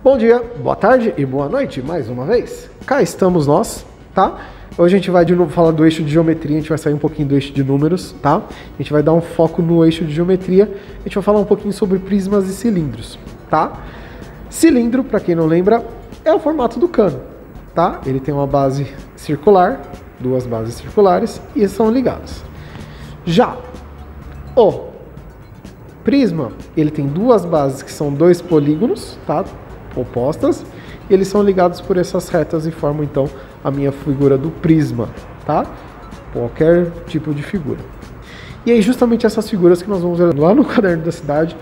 Bom dia, boa tarde e boa noite, mais uma vez. Cá estamos nós, tá? Hoje a gente vai de novo falar do eixo de geometria, a gente vai sair um pouquinho do eixo de números, tá? A gente vai dar um foco no eixo de geometria, a gente vai falar um pouquinho sobre prismas e cilindros, tá? Cilindro, para quem não lembra, é o formato do cano, tá? Ele tem uma base circular, duas bases circulares e são ligados. Já o prisma, ele tem duas bases que são dois polígonos, tá? Opostas, e eles são ligados por essas retas e formam então a minha figura do prisma, tá? Qualquer tipo de figura. E aí justamente essas figuras que nós vamos ver lá no caderno da cidade,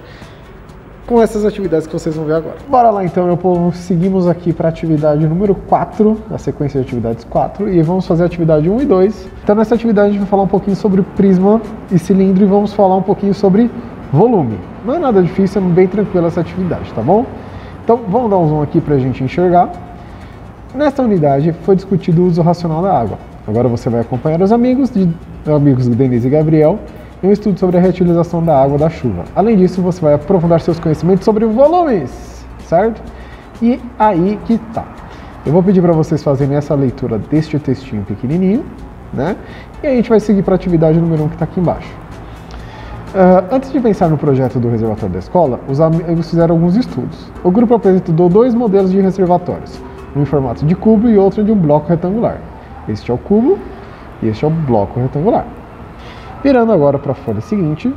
com essas atividades que vocês vão ver agora. Bora lá então, meu povo, seguimos aqui para a atividade número 4, a sequência de atividades 4, e vamos fazer a atividade 1 e 2. Então nessa atividade a gente vai falar um pouquinho sobre prisma e cilindro e vamos falar um pouquinho sobre volume. Não é nada difícil, é bem tranquila essa atividade, tá bom? Então vamos dar um zoom aqui para a gente enxergar. Nesta unidade foi discutido o uso racional da água. Agora você vai acompanhar os amigos Denise e Gabriel em um estudo sobre a reutilização da água da chuva. Além disso, você vai aprofundar seus conhecimentos sobre volumes, certo? E aí que tá. Eu vou pedir para vocês fazerem essa leitura deste textinho pequenininho, né? E aí a gente vai seguir para a atividade número 1 que está aqui embaixo. Antes de pensar no projeto do reservatório da escola, os amigos fizeram alguns estudos. O grupo apresentou dois modelos de reservatórios, um em formato de cubo e outro de um bloco retangular. Este é o cubo e este é o bloco retangular. Virando agora para a folha seguinte,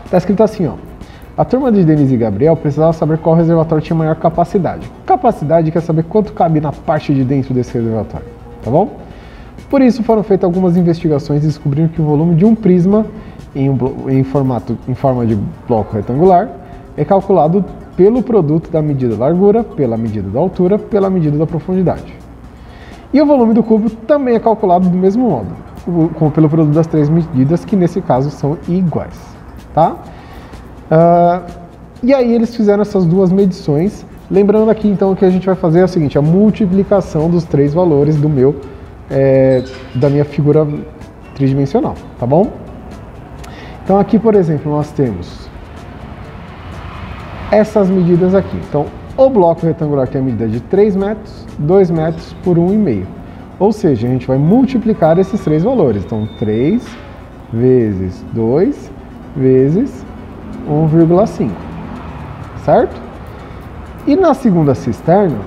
está escrito assim, ó. A turma de Denise e Gabriel precisava saber qual reservatório tinha maior capacidade. Capacidade quer saber quanto cabe na parte de dentro desse reservatório, tá bom? Por isso foram feitas algumas investigações e descobriram que o volume de um prisma em forma de bloco retangular é calculado pelo produto da medida da largura, pela medida da altura, pela medida da profundidade. E o volume do cubo também é calculado do mesmo modo, pelo produto das três medidas, que nesse caso são iguais, tá? E aí eles fizeram essas duas medições, lembrando aqui então que a gente vai fazer é o seguinte, a multiplicação dos três valores da minha figura tridimensional, tá bom? Então aqui, por exemplo, nós temos essas medidas aqui. Então, o bloco retangular tem a medida de 3 metros, 2 metros por 1,5. Ou seja, a gente vai multiplicar esses três valores. Então, 3 vezes 2 vezes 1,5. Certo? E na segunda cisterna,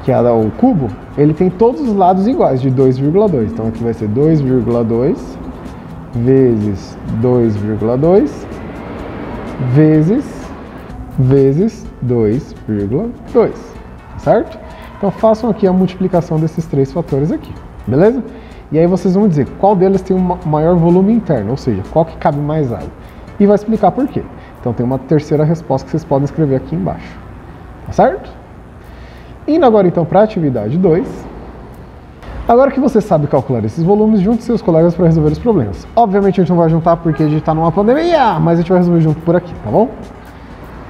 que é o cubo, ele tem todos os lados iguais, de 2,2. Então, aqui vai ser 2,2 vezes 2,2 vezes 2,2, certo? Então façam aqui a multiplicação desses três fatores aqui, beleza? E aí vocês vão dizer qual deles tem um maior volume interno, ou seja, qual que cabe mais água. E vai explicar por quê. Então tem uma terceira resposta que vocês podem escrever aqui embaixo, tá certo? Indo agora então para a atividade 2. Agora que você sabe calcular esses volumes, junte seus colegas para resolver os problemas. Obviamente a gente não vai juntar porque a gente está numa pandemia, mas a gente vai resolver junto por aqui, tá bom?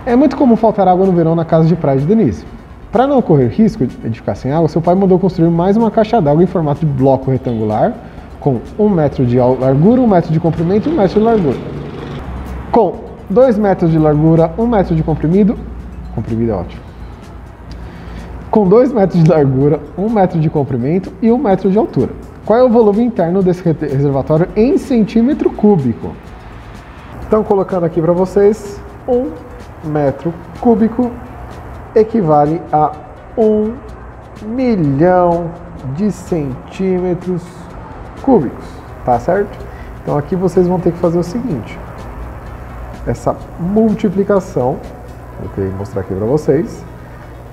É muito comum faltar água no verão na casa de praia de Denise. Para não correr risco de ficar sem água, seu pai mandou construir mais uma caixa d'água em formato de bloco retangular, com 1 metro de largura, 1 metro de comprimento e 1 metro de largura. Com 2 metros de largura, 1 metro de comprimido é ótimo. Com 2 metros de largura, 1 metro de comprimento e 1 metro de altura. Qual é o volume interno desse reservatório em centímetro cúbico? Então, colocando aqui para vocês, 1 metro cúbico equivale a 1 milhão de centímetros cúbicos, tá certo? Então, aqui vocês vão ter que fazer o seguinte, essa multiplicação, vou querer mostrar aqui para vocês,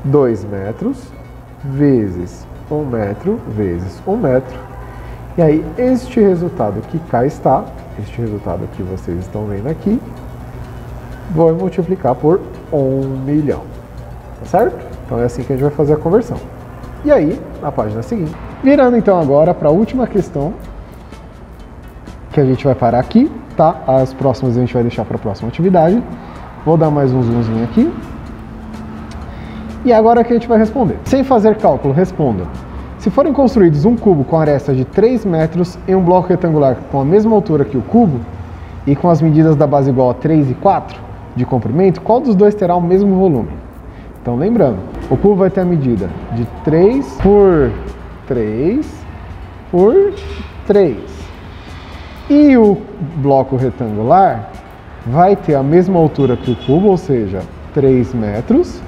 2 metros vezes 1 metro vezes 1 metro. E aí, este resultado que cá está, este resultado que vocês estão vendo aqui, vou multiplicar por 1 milhão. Tá certo? Então é assim que a gente vai fazer a conversão. E aí, na página seguinte, virando então agora para a última questão, que a gente vai parar aqui, tá? As próximas a gente vai deixar para a próxima atividade. Vou dar mais um zoomzinho aqui. E agora que a gente vai responder. Sem fazer cálculo, responda. Se forem construídos um cubo com aresta de 3 metros e um bloco retangular com a mesma altura que o cubo, e com as medidas da base igual a 3 e 4 de comprimento, qual dos dois terá o mesmo volume? Então lembrando, o cubo vai ter a medida de 3 por 3 por 3. E o bloco retangular vai ter a mesma altura que o cubo, ou seja, 3 metros,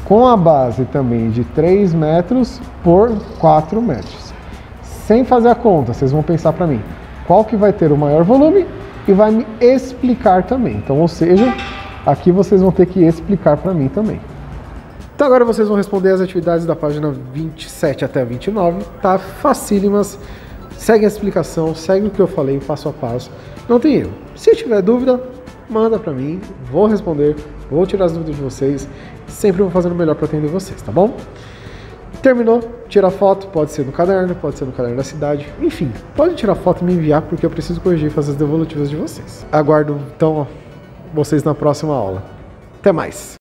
com a base também de 3 metros por 4 metros. Sem fazer a conta, vocês vão pensar para mim, qual que vai ter o maior volume e vai me explicar também. Então, ou seja, aqui vocês vão ter que explicar para mim também. Então agora vocês vão responder as atividades da página 27 até 29, tá? Facílimas. Segue a explicação, segue o que eu falei passo a passo. Não tem erro. Se tiver dúvida, manda para mim, vou responder, vou tirar as dúvidas de vocês. Sempre vou fazendo o melhor para atender vocês, tá bom? Terminou, tira foto, pode ser no caderno, pode ser no caderno da cidade, enfim, pode tirar foto e me enviar porque eu preciso corrigir e fazer as devolutivas de vocês. Aguardo então vocês na próxima aula. Até mais!